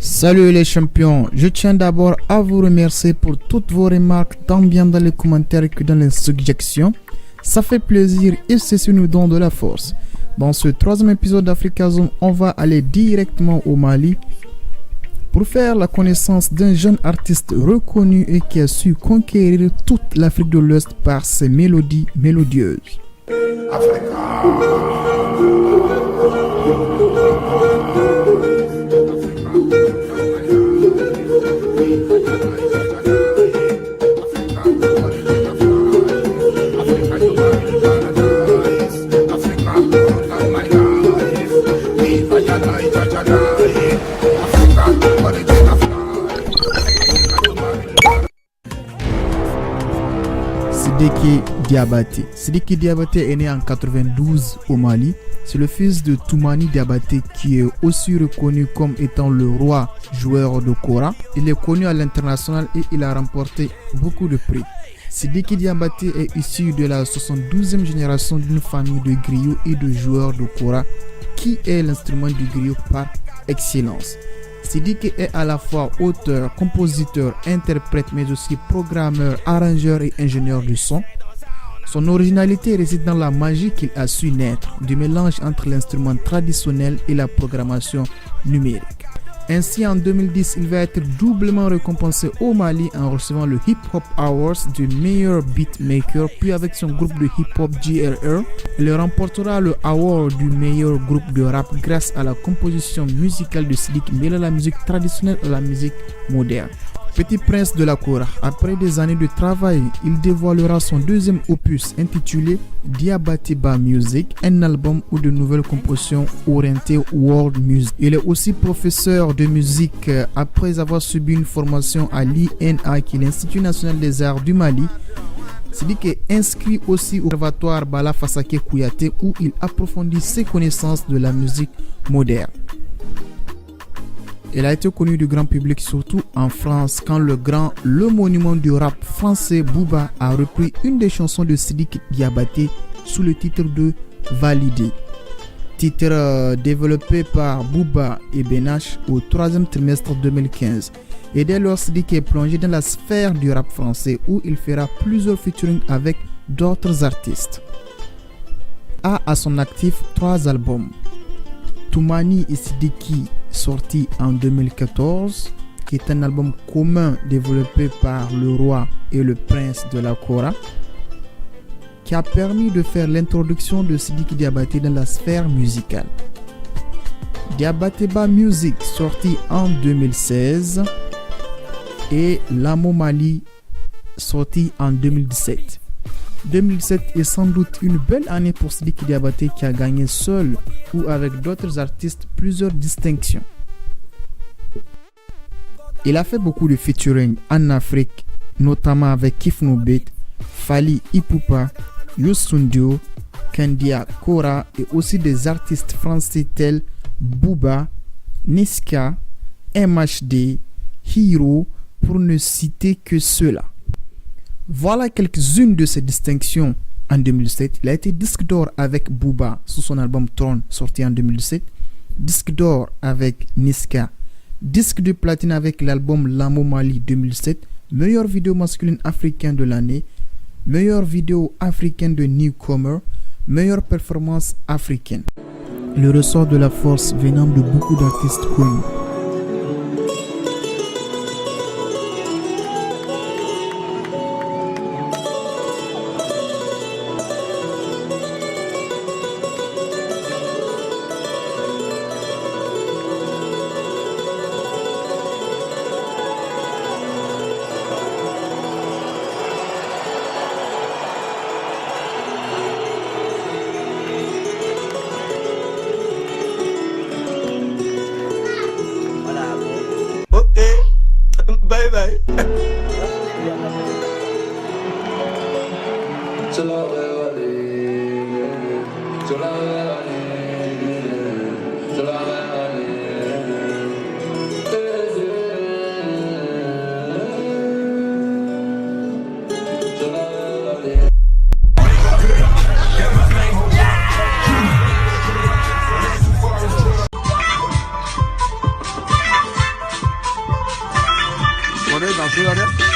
Salut les champions, je tiens d'abord à vous remercier pour toutes vos remarques, tant bien dans les commentaires que dans les suggestions. Ça fait plaisir et c'est ce qui nous donne de la force. Dans ce troisième épisode d'Africa Zoom, on va aller directement au Mali pour faire la connaissance d'un jeune artiste reconnu et qui a su conquérir toute l'Afrique de l'Ouest par ses mélodies mélodieuses. Sidiki Diabaté. Sidiki Diabaté est né en 92 au Mali. C'est le fils de Toumani Diabaté qui est aussi reconnu comme étant le roi joueur de kora. Il est connu à l'international et il a remporté beaucoup de prix. Sidiki Diabaté est issu de la 72e génération d'une famille de griots et de joueurs de kora qui est l'instrument du griot par excellence. Sidiki est à la fois auteur, compositeur, interprète, mais aussi programmeur, arrangeur et ingénieur du son. Son originalité réside dans la magie qu'il a su naître, du mélange entre l'instrument traditionnel et la programmation numérique. Ainsi, en 2010, il va être doublement récompensé au Mali en recevant le Hip Hop Awards du meilleur beatmaker, puis avec son groupe de hip hop GRR, il remportera le award du meilleur groupe de rap grâce à la composition musicale de Sidiki mêlant la musique traditionnelle à la musique moderne. Petit prince de la kora, après des années de travail, il dévoilera son deuxième opus intitulé Diabaté Ba Music, un album ou de nouvelles compositions orientées world music. Il est aussi professeur de musique après avoir subi une formation à l'INA, qui est l'Institut national des arts du Mali. Sidiki est inscrit aussi au conservatoire Bala Fassaké Kouyaté où il approfondit ses connaissances de la musique moderne. Il a été connu du grand public surtout en France quand le monument du rap français Booba a repris une des chansons de Sidiki Diabaté sous le titre de Validé. Titre développé par Booba et Benache au troisième trimestre 2015. Et dès lors, Sidiki est plongé dans la sphère du rap français où il fera plusieurs featuring avec d'autres artistes. A à son actif 3 albums. Toumani et Sidiki sorti en 2014, qui est un album commun développé par le roi et le prince de la kora, qui a permis de faire l'introduction de Sidiki Diabaté dans la sphère musicale. Diabaté Ba Music sorti en 2016 et Lamo Mali sorti en 2017. 2017 est sans doute une belle année pour Sidiki Diabaté qui a gagné seul ou avec d'autres artistes plusieurs distinctions. Il a fait beaucoup de featuring en Afrique, notamment avec Kif Nubet, Fally Ipupa, Youssou N'Dour, Kendia Kora et aussi des artistes français tels Booba, Niska, MHD, Hiro pour ne citer que ceux-là. Voilà quelques-unes de ses distinctions en 2007. Il a été disque d'or avec Booba sous son album Throne sorti en 2007, disque d'or avec Niska, disque de platine avec l'album Lamo Mali 2007, meilleure vidéo masculine africaine de l'année, meilleure vidéo africaine de newcomer, meilleure performance africaine. Le ressort de la force venant de beaucoup d'artistes connus. Sura